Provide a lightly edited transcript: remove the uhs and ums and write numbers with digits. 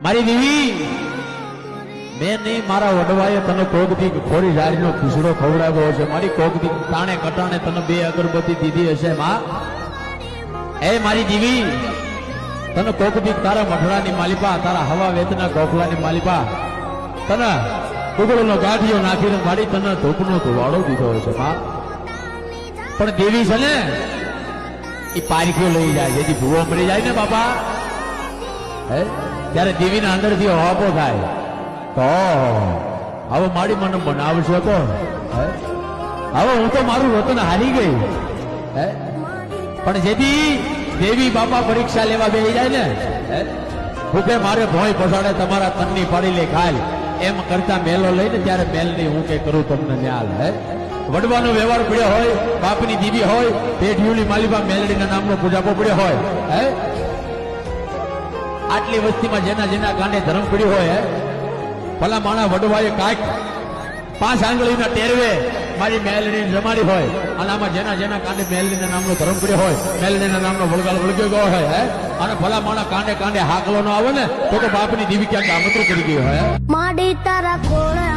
મારી દેવી મેં નહીં મારા વડવાએ તને કોકથી ખોરી જારીનો ખીસડો ખવડાવ્યો છે મારી કોકથી તાણે કટાણે તને 2 અગરબત્તી દીધી હશે માં એ મારી દેવી તને કોકથી તારા મઠડાની માલિપા તારા હવા વેતના ગોખલાની માલિપા તને ટુકડોનો ગાંઠિયો નાખીને મારી તને ધૂપનો ધુવાડો દીધો હશે માં પણ દેવી છે ને એ પારખીઓ લઈ જાય જેથી ભૂવો મળી જાય ને બાપા હે ત્યારે દેવીના અંદરથી હોપો થાય તો હવે મારી મને બનાવશો તો હવે હું તો મારું રતન હારી ગઈ હે પણ જેથી દેવી બાપા પરીક્ષા લેવા બેસી જાય ને ભૂખે મારે ભોંય પસાડે તમારા તનની પાડી લે ખાય એમ કરતા મેલો લઈને ત્યારે મેલની હું કે કરું તમને ન્યાલ હે વડવાનો વ્યવહાર પડ્યો હોય બાપની દીવી હોય પેઢીઓની માલિબા મેલડીના નામનો પૂજાપો પડ્યો હોય હે આટલી વસ્તીમાં જેના જેના કાંડે ધર્મ પડ્યો હોય ભલા માણા વડવાએ કાંઈક 5 આંગળીના ટેરવે મારી મેલડી જમાડી હોય અને આમાં જેના જેના કાંડે મેલડીના નામનો ધર્મ પડ્યો હોય મેલડીના નામનો વળગાલ વળગ્યો ગયો હોય અને ભલા માણા કાંડે કાંડે હાકલો ન આવે ને તો બાપની દીવી ક્યાંક આમંત્રણ કરી ગઈ હોય માડી તારા કોળે